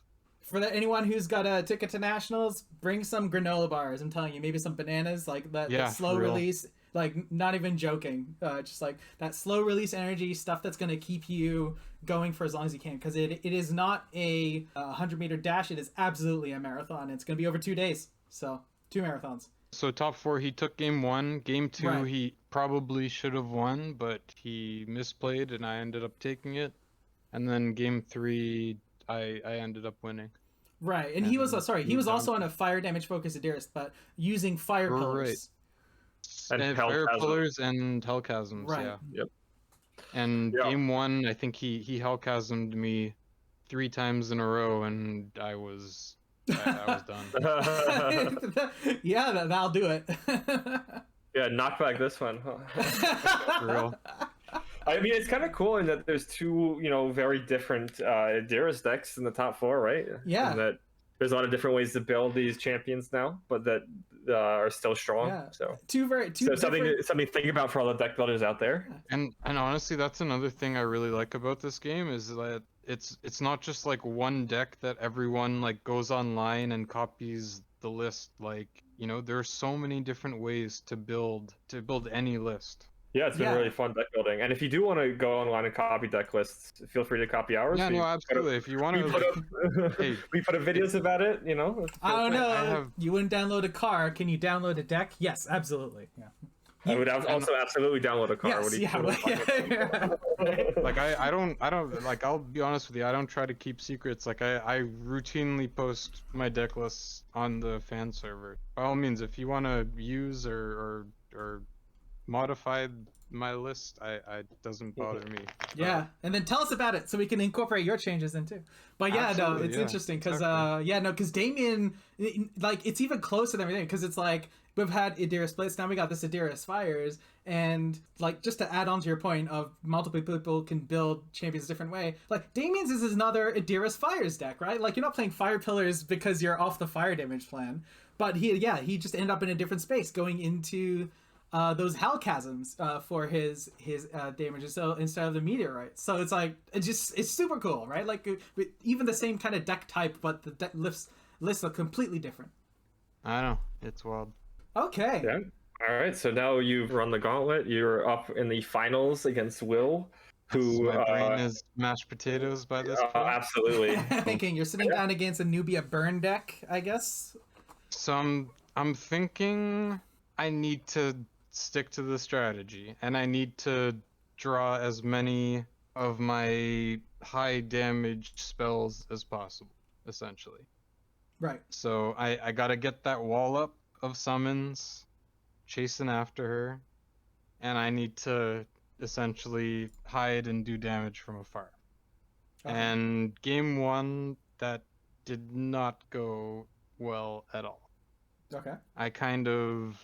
For anyone who's got a ticket to nationals, bring some granola bars. I'm telling you, maybe some bananas, like that slow release. Like, not even joking. Just like that slow release energy stuff that's going to keep you going for as long as you can. Because it is not a 100-meter dash. It is absolutely a marathon. It's going to be over 2 days. So 2 marathons. So top 4, he took game 1. Game 2, Right. he probably should have won, but he misplayed and I ended up taking it. And then game 3, I ended up winning. Right, and he was And sorry, he was moved on. also on a fire damage focused Adiris, but using fire You're pillars. And Fire Hellchasm. pillars and Hellchasms, Right. yeah. Yep. And Yeah. game 1, I think he Hellchasmed me 3 times in a row, and I was done. Yeah, that'll do it. Yeah, knock back this one. For real. I mean, it's kind of cool in that there's two, very different Adiris decks in the top 4, right? Yeah. And that there's a lot of different ways to build these champions now, but that are still strong. Yeah. So Two something different... to think about for all the deck builders out there. And honestly, that's another thing I really like about this game is that it's not just like one deck that everyone like goes online and copies the list. Like, there's so many different ways to build any list. Yeah, it's been Yeah. really fun deck building. And if you do want to go online and copy deck lists, feel free to copy ours. Yeah, We no, put up- absolutely. If you want We put to, up, Hey. we put up videos about it, I don't know. I have- You wouldn't download a car. Can you download a deck? Yes, absolutely. Yeah. I would also absolutely download a car. Yes, What do you yeah. like I don't like, I'll be honest with you, I don't try to keep secrets. Like I routinely post my deck lists on the fan server. By all means, if you want to use or modify my list, it doesn't bother me. Yeah, and then tell us about it so we can incorporate your changes in too. But yeah, Absolutely, no, it's yeah, interesting because exactly. because Damien, like it's even closer than everything because it's like we've had Adiris splits, now we got this Adiris fires, and like just to add on to your point of multiple people can build champions a different way. Like Damien's is another Adiris fires deck, right? Like you're not playing fire pillars because you're off the fire damage plan, but he just ended up in a different space going into those Hellchasms for his damages, so instead of the meteorites. So it's like it's super cool, right? Like even the same kind of deck type, but the deck lists are completely different. I know, it's wild. Okay. Yeah. All right. So now you've run the gauntlet. You're up in the finals against Will, who My brain is mashed potatoes by this point. absolutely. Thinking you're sitting down against a Nubia burn deck, I guess. So I'm thinking I need to stick to the strategy, and I need to draw as many of my high damage spells as possible, essentially. Right. So I gotta get that wall up of summons, chasing after her, and I need to essentially hide and do damage from afar. Okay. And game 1, that did not go well at all. Okay. I kind of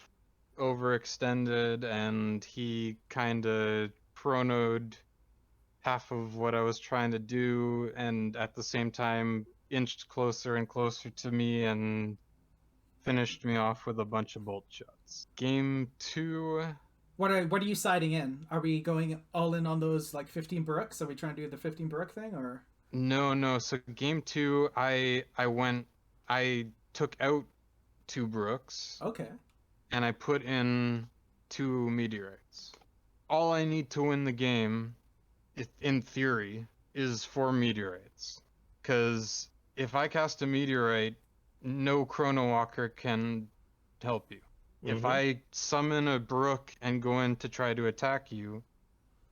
overextended, and he kind of chronoed half of what I was trying to do, and at the same time inched closer and closer to me and finished me off with a bunch of bolt shots. Game 2... What are you siding in? Are we going all in on those like 15 Baruchs? Are we trying to do the 15 Baruch thing or? No. So game 2, I took out 2 Brooks. Okay. And I put in 2 meteorites. All I need to win the game, in theory, is 4 meteorites. Because if I cast a meteorite, no Chronowalker can help you. If I summon a Brook and go in to try to attack you,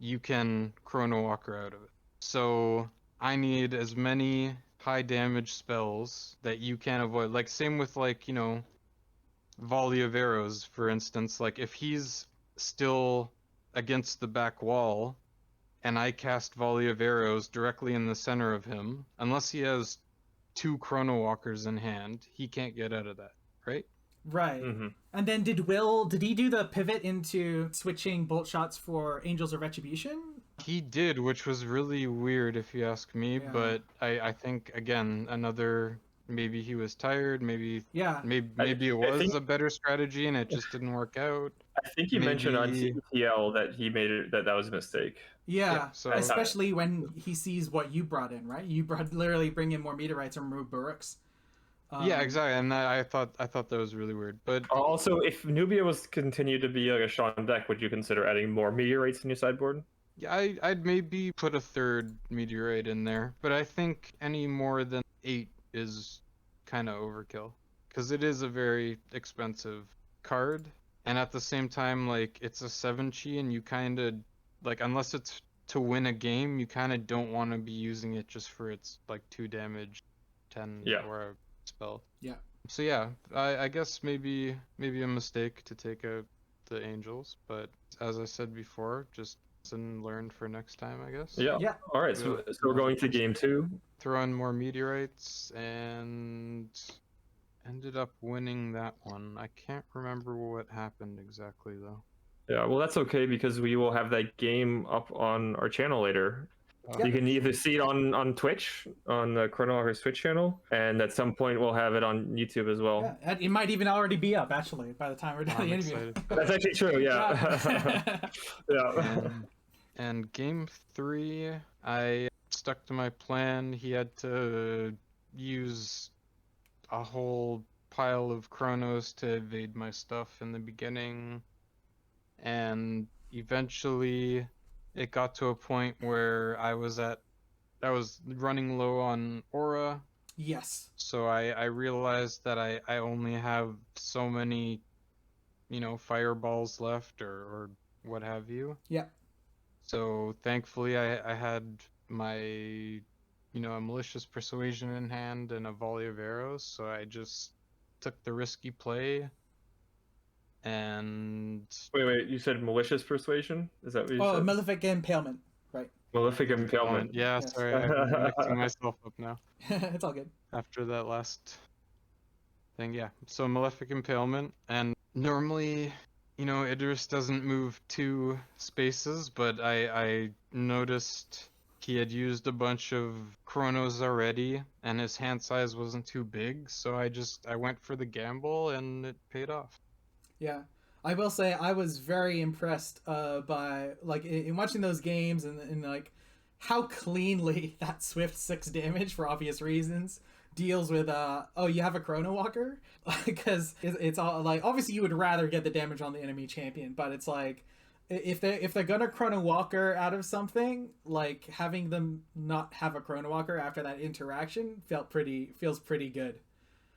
you can Chronowalker out of it. So I need as many high damage spells that you can avoid. Like same with volley of arrows, for instance. Like if he's still against the back wall and I cast volley of arrows directly in the center of him, unless he has 2 Chronowalkers in hand, he can't get out of that, right? Right. And then did he do the pivot into switching bolt shots for Angels of Retribution? He did, which was really weird if you ask me, Yeah. but I think again maybe he was tired, maybe it was a better strategy and it just didn't work out. I think you mentioned on CTL that he made it that was a mistake. Yeah, so especially when he sees what you brought in, right? You literally bring in more meteorites and remove Baruchs. Yeah, exactly, and I thought that was really weird. But also, if Nubia was continued to be like a Shehan deck, would you consider adding more meteorites in your sideboard? Yeah, I'd maybe put a 3rd meteorite in there, but I think any more than 8 is kind of overkill, because it is a very expensive card, and at the same time, like, it's a 7 chi, and you kind of, like, unless it's to win a game, you kind of don't want to be using it just for its, like, 2 damage, 10 Yeah. or a spell. Yeah. So yeah, I guess maybe a mistake to take out the angels, but as I said before, just lesson learned for next time, I guess. Yeah. Yeah. All right. So we're going to game 2. Throw in more meteorites and ended up winning that one. I can't remember what happened exactly though. Yeah. Well, that's okay because we will have that game up on our channel later. Yeah. You can either see it on Twitch, on the Chronowalkers Twitch channel, and at some point we'll have it on YouTube as well. Yeah, and it might even already be up actually by the time we're done the I'm interview. excited. That's actually true. Yeah. Yeah. And game 3, I stuck to my plan. He had to use a whole pile of chronos to evade my stuff in the beginning, and eventually it got to a point where I was running low on aura. Yes. So I realized that I only have so many, fireballs left or what have you. Yeah. So thankfully I had my, a malicious persuasion in hand and a volley of arrows. So I just took the risky play. And Wait. You said malicious persuasion? Is that what you said? Malefic Impalement. Right. Malefic Impalement. Yeah, Yes. sorry, I'm mixing myself up now. It's all good. After that last thing, yeah. So Malefic Impalement, and normally, Idris doesn't move 2 spaces, but I noticed he had used a bunch of chronos already, and his hand size wasn't too big, so I went for the gamble, and it paid off. Yeah. I will say I was very impressed by like in watching those games and like how cleanly that Swift 6 damage for obvious reasons deals with you have a Chronowalker, because it's all like obviously you would rather get the damage on the enemy champion, but it's like if they're gonna Chronowalker out of something, like having them not have a Chronowalker after that interaction feels pretty good.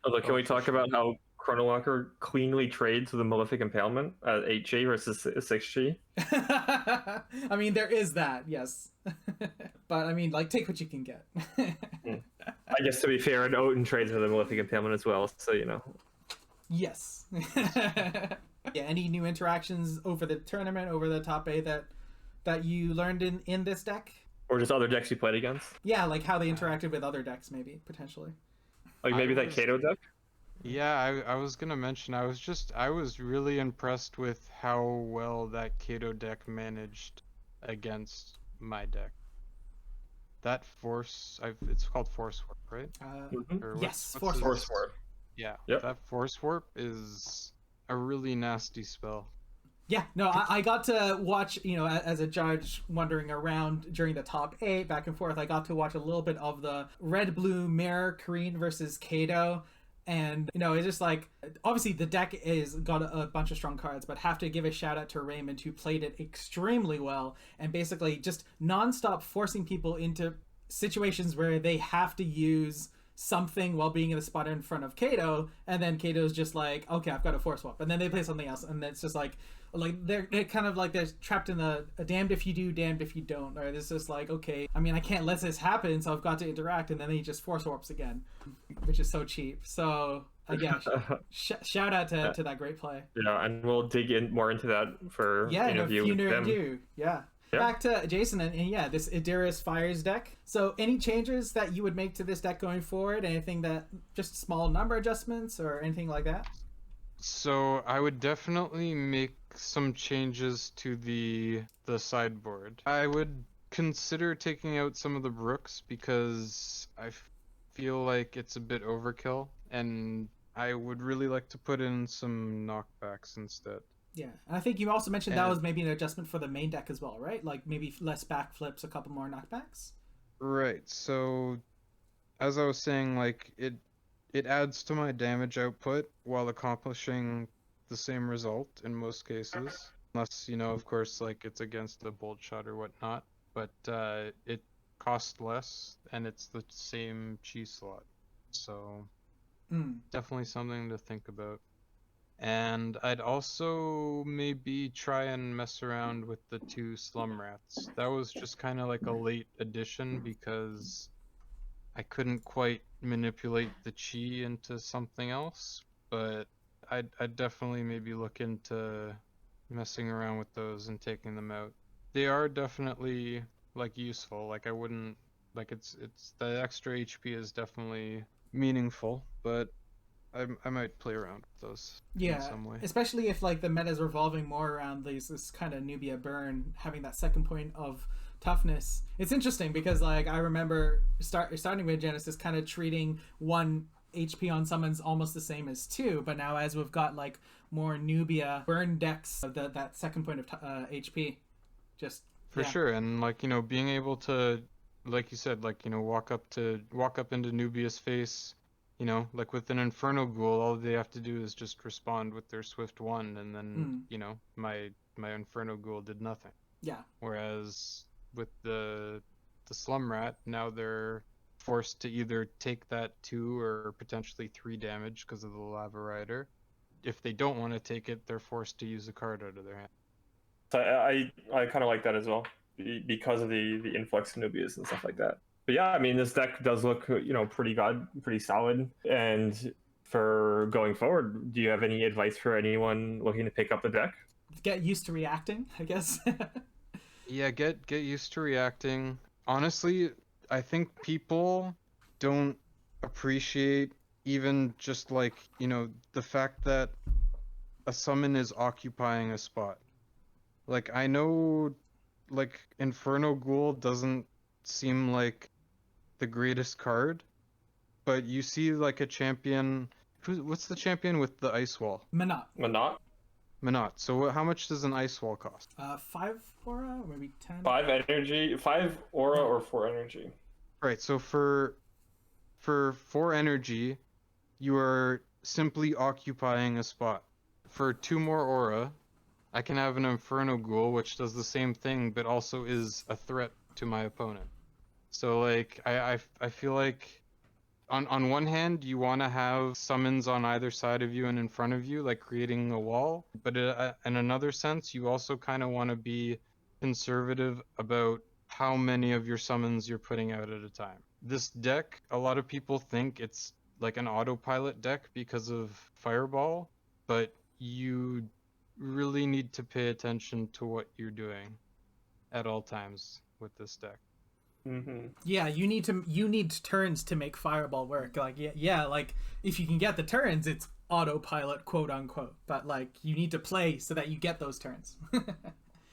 Although, can we talk about how Chronowalker cleanly trades with a Malefic Impalement at 8G versus 6G? I mean, there is that, yes. But I mean, like, take what you can get. I guess to be fair, and Odin trades with a Malefic Impalement as well, so Yes. Yeah, any new interactions over the tournament, over the top 8 that you learned in this deck? Or just other decks you played against? Yeah, like how they interacted with other decks, maybe, potentially. Like maybe that Kato deck? Yeah, I was gonna mention, I was really impressed with how well that Kato deck managed against my deck. That it's called Force Warp, right? Or Yes, what's Force Warp. Yeah, Yep. that Force Warp is a really nasty spell. Yeah, no, I got to watch, as a judge wandering around during the top 8, back and forth, I got to watch a little bit of the red-blue mirror Kareen versus Kato. And, it's just like, obviously the deck is got a bunch of strong cards, but have to give a shout out to Raymond, who played it extremely well and basically just nonstop forcing people into situations where they have to use something while being in the spot in front of Kato, and then Kato's just like, okay, I've got a force swap, and then they play something else, and it's just like they're kind of like they're trapped in a damned if you do, damned if you don't, or it's just like, okay, I mean, I can't let this happen, so I've got to interact, and then he just force warps again, which is so cheap. So yeah, shout out to that great play. Yeah, and we'll dig in more into that for interview with them. Yeah. Back to Jason, and yeah, this Idris Fires deck. So any changes that you would make to this deck going forward? Anything that, just small number adjustments or anything like that? So I would definitely make some changes to the sideboard. I would consider taking out some of the Brooks because I feel like it's a bit overkill, and I would really like to put in some knockbacks instead. Yeah, and I think you also mentioned that was maybe an adjustment for the main deck as well, right? Like maybe less backflips, a couple more knockbacks? Right, so as I was saying, like it adds to my damage output while accomplishing the same result in most cases. Unless, of course, like it's against a bolt shot or whatnot. But it costs less and it's the same chi slot. So definitely something to think about. And I'd also maybe try and mess around with the 2 Slum Rats. That was just kind of like a late addition because I couldn't quite manipulate the chi into something else, but I'd definitely maybe look into messing around with those and taking them out. They are definitely like useful. Like I wouldn't like it's the extra HP is definitely meaningful, but I might play around with those in Yeah, some way. especially if like the meta's revolving more around this kind of Nubia burn, having that second point of toughness. It's interesting because like I remember starting with Genesis kind of treating 1 HP on summons almost the same as 2, but now as we've got like more Nubia burn decks, that second point of HP, just For yeah. sure, and like, being able to, like you said, like, walk up into Nubia's face, like with an Inferno Ghoul, all they have to do is just respond with their Swift 1, and then, Mm, my Inferno Ghoul did nothing. yeah. Whereas with the Slum Rat, now they're forced to either take that 2 or potentially 3 damage because of the Lava Rider. If they don't want to take it, they're forced to use a card out of their hand. So I kind of like that as well because of the influx of Nubias and stuff like that. But yeah, I mean, this deck does look pretty good, pretty solid. And for going forward, do you have any advice for anyone looking to pick up the deck? Get used to reacting, I guess. Yeah, get used to reacting. Honestly, I think people don't appreciate even just like, the fact that a summon is occupying a spot. Like I know like Inferno Ghoul doesn't seem like the greatest card, but you see like a champion what's the champion with the ice wall? Manat. Manat? Manat. So how much does an ice wall cost? 5 aura, or maybe 10. 5 energy, 5 aura, No. or 4 energy. Right, so for 4 energy, you are simply occupying a spot. For 2 more aura, I can have an Inferno Ghoul, which does the same thing, but also is a threat to my opponent. So like, I feel like on one hand, you want to have summons on either side of you and in front of you, like creating a wall. But in another sense, you also kind of want to be conservative about how many of your summons you're putting out at a time. This deck, a lot of people think it's like an autopilot deck because of Fireball, but you really need to pay attention to what you're doing at all times with this deck. Mm-hmm. Yeah, you need turns to make Fireball work. Like yeah, like if you can get the turns, it's autopilot, quote unquote. But like you need to play so that you get those turns.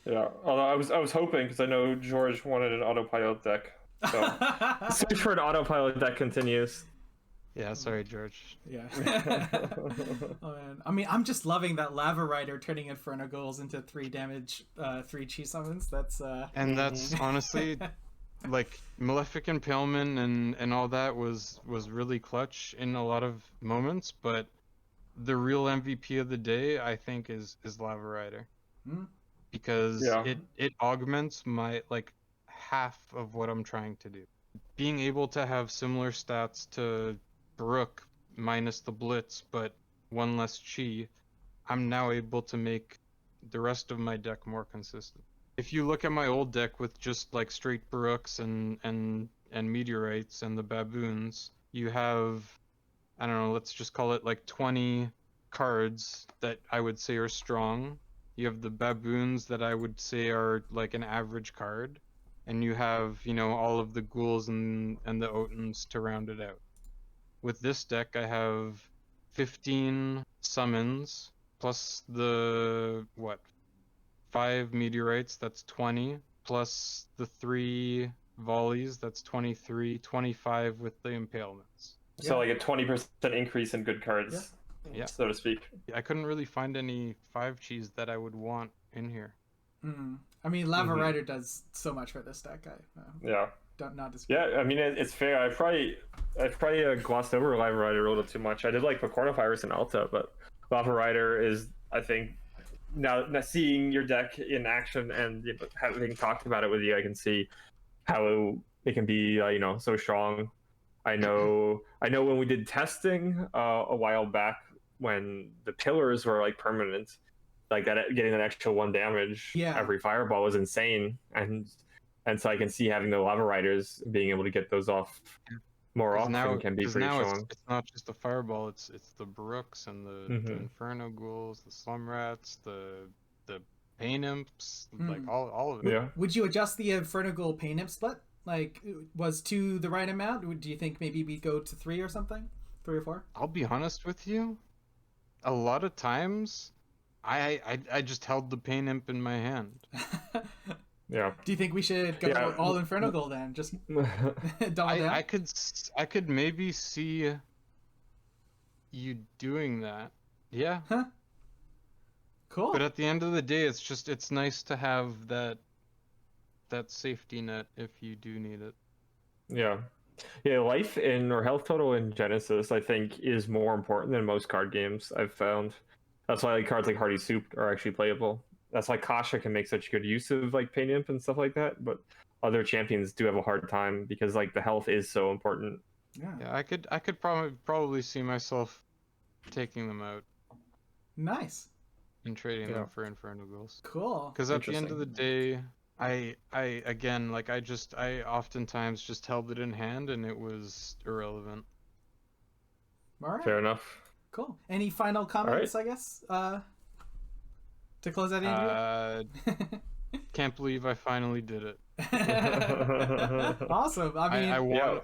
Yeah, although I was hoping, because I know George wanted an autopilot deck. So search for an autopilot deck continues. Yeah, sorry, George. Yeah. Oh man, I mean, I'm just loving that Lava Rider turning Inferno Ghouls into 3 damage, 3 chi summons. That's And that's honestly, like, Malefic Impalement and all that was really clutch in a lot of moments, but the real MVP of the day, I think, is Lava Rider. Because Yeah. it augments my, like, half of what I'm trying to do. Being able to have similar stats to Brook minus the Blitz, but 1 less chi, I'm now able to make the rest of my deck more consistent. If you look at my old deck with just like straight Brooks and Meteorites and the Baboons, you have, I don't know, let's just call it like 20 cards that I would say are strong. You have the Baboons that I would say are like an average card. And you have, all of the Ghouls and the Otans to round it out. With this deck, I have 15 summons, plus the, 5 Meteorites, that's 20, plus the 3 Volleys, that's 23, 25 with the Impalements. So like a 20% increase in good cards, Yeah. so to speak. I couldn't really find any 5 cheese that I would want in here. I mean, Lava Rider does so much for this deck. Yeah. Not disagree. Yeah, I mean, it's fair. I probably glossed over Lava Rider a little too much. I did like Chrono Virus and Alta, but Lava Rider is, I think, now seeing your deck in action and having talked about it with you, I can see how it can be, so strong. I know when we did testing a while back, when the pillars were like permanent, like that getting an extra 1 damage every fireball was insane, and so I can see having the lava riders being able to get those off more often can be pretty strong. It's not just the fireball, it's the Brooks and the Inferno Ghouls, the Slum Rats, the Pain Imps, like all of it. Yeah. Would you adjust the Inferno Ghoul Pain Imp split? Like, was 2 the right amount? Do you think maybe we go to 3 or something? 3 or 4? I'll be honest with you. A lot of times, I just held the Pain Imp in my hand. Yeah. Do you think we should go all Inferno Ghoul then? Just double down? I could maybe see you doing that. Yeah. Huh? Cool. But at the end of the day, it's nice to have that safety net if you do need it. Yeah. Yeah, life or health total in Genesis, I think, is more important than most card games I've found. That's why cards like Hardy Soup are actually playable. That's why Kasha can make such good use of like Pain Imp and stuff like that, but other champions do have a hard time because like the health is so important. Yeah, I could probably see myself taking them out. Nice. And trading them for Inferno Ghouls. Cool. Because at the end of the day, I again, like I oftentimes just held it in hand and it was irrelevant. All right. Fair enough. Cool. Any final comments, I guess, to close that interview? Can't believe I finally did it. Awesome. I mean,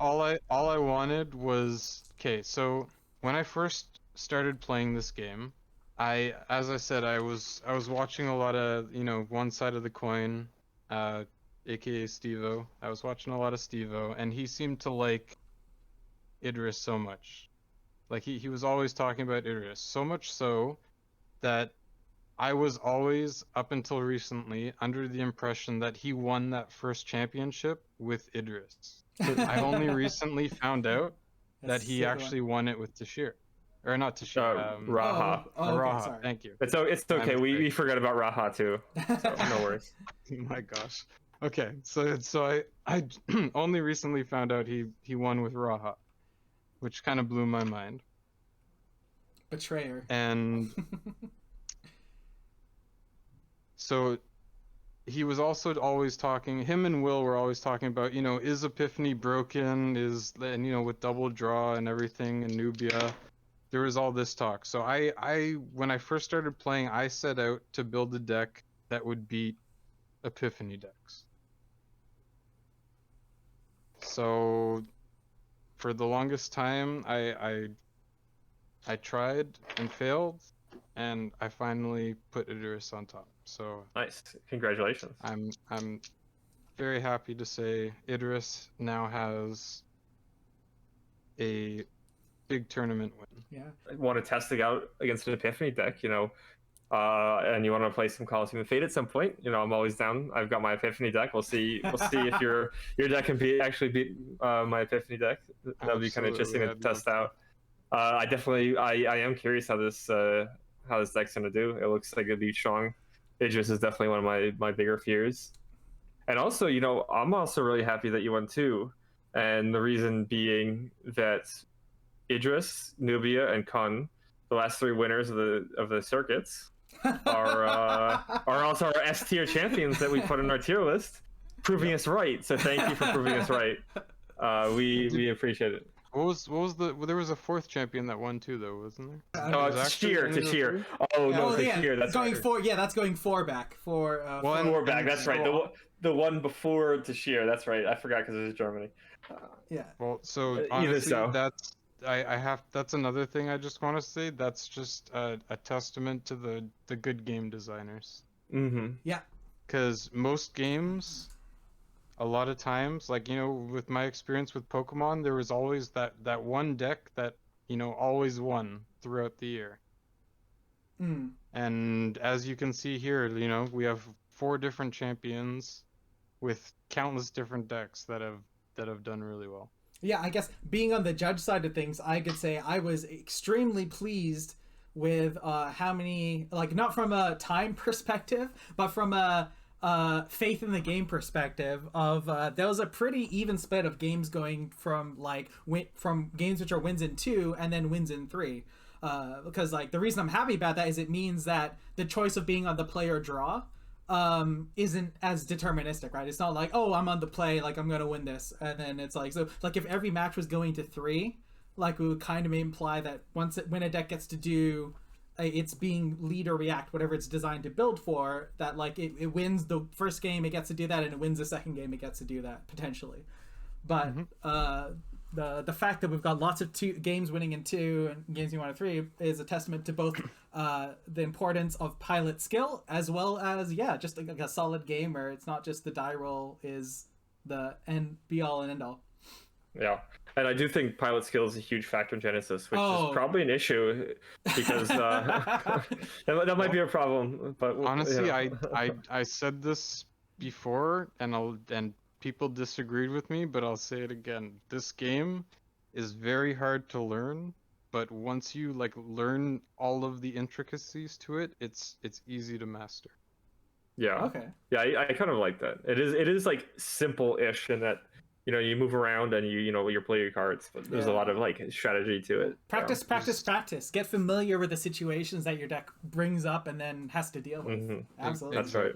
all I wanted was, okay, so when I first started playing this game, as I said, I was watching a lot of, one side of the coin, aka Stevo. I was watching a lot of Stevo, and he seemed to like Idris so much. Like he was always talking about Idris, so much so that I was always, up until recently, under the impression that he won that first championship with Idris. I only recently found out that he actually won it with Tashir. Or not Tashir, Raha. Raha, sorry. Thank you. It's okay. We forgot about Raha too. So no worries. Oh my gosh. Okay, so I only recently found out he won with Raha, which kind of blew my mind. Betrayer. And so he was also always talking, him and Will were always talking about, is Epiphany broken? And with double draw and everything in Nubia, there was all this talk. So I when I first started playing, I set out to build a deck that would beat Epiphany decks. So for the longest time, I tried and failed, and I finally put Idris on top. So nice, congratulations. I'm very happy to say Idris now has a big tournament win. Yeah. I want to test it out against an Epiphany deck, and you want to play some Coliseum of Fate at some point, I'm always down. I've got my Epiphany deck. We'll see if your deck can actually beat my Epiphany deck. That'll be kind of interesting to test out. I am curious how this deck's gonna do. It looks like it'd be strong. Idris is definitely one of my bigger fears. And also, I'm also really happy that you won too. And the reason being that Idris, Nubia, and Kun, the last 3 winners of the circuits, are also our S tier champions that we put in our tier list, proving us right. So thank you for proving us right. We appreciate it. What was there was a 4th champion that won too, though, wasn't there? Tashir. Tashir. That's going right. 4. Yeah, that's going 4 back. 4 back. That's right. The one before Tashir. That's right. I forgot because it was Germany. Yeah. Well, so honestly, that's another thing I just want to say. That's just a testament to the good game designers. Mm-hmm. Yeah. Because most games, a lot of times, like, with my experience with Pokemon, there was always that one deck that, always won throughout the year. Mm. And as you can see here, we have 4 different champions with countless different decks that have done really well. Yeah, I guess being on the judge side of things, I could say I was extremely pleased with how many, like, not from a time perspective, but from a faith in the game perspective of there was a pretty even split of games going from from games which are wins in 2 and then wins in 3. because like the reason I'm happy about that is it means that the choice of being on the play or draw isn't as deterministic, right? It's not like, oh, I'm on the play, like I'm gonna win this, and then it's like, so like if every match was going to 3, like it would kind of imply that when a deck gets to do it's being lead or react, whatever it's designed to build for, that like it wins the first game, it gets to do that, and it wins the second game, it gets to do that potentially. But the fact that we've got lots of games winning in 2 and games you want in 3 is a testament to both the importance of pilot skill as well as just like a solid game where it's not just the die roll is the end be all and end all. Yeah, and I do think pilot skill is a huge factor in Genesis, which is probably an issue because that might be a problem. But honestly, I said this before, and people disagreed with me, but I'll say it again. This game is very hard to learn, but once you like learn all of the intricacies to it, it's easy to master. Yeah. Okay. Yeah, I kind of like that. It is like simple-ish in that you move around and you play your cards, but there's a lot of like strategy to it. Practice. Get familiar with the situations that your deck brings up and then has to deal with. Mm-hmm. Absolutely. That's right.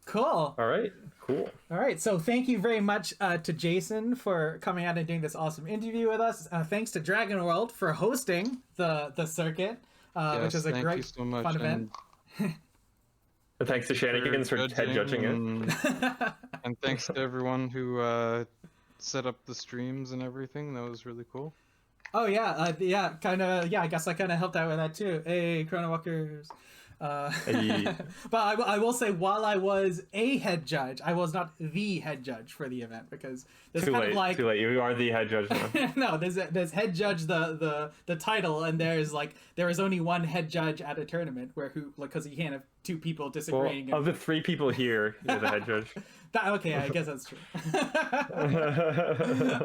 Cool. All right. Cool. All right. So thank you very much to Jason for coming out and doing this awesome interview with us. Thanks to Dragonworld for hosting the circuit, which is a great so much, fun event. And thanks to Shenanigans for head judging it. And thanks to everyone who set up the streams and everything. That was really cool. Oh yeah, I guess I kind of helped out with that too. Hey, Chronowalkers. Hey. But I will say, while I was a head judge, I was not the head judge for the event because there's Too kind late. You are the head judge now. No, there's head judge the title, and there is only one head judge at a tournament because you can't have 2 people disagreeing. Well, of the 3 people here, you're the head judge. Okay, I guess that's true.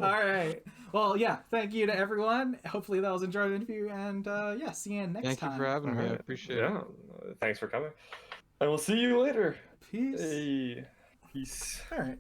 All right. Well, yeah. Thank you to everyone. Hopefully that was an enjoyable interview, and see you next time. Thank you for having me. I appreciate it. Thanks for coming. I will see you later. Peace. Hey. Peace. All right.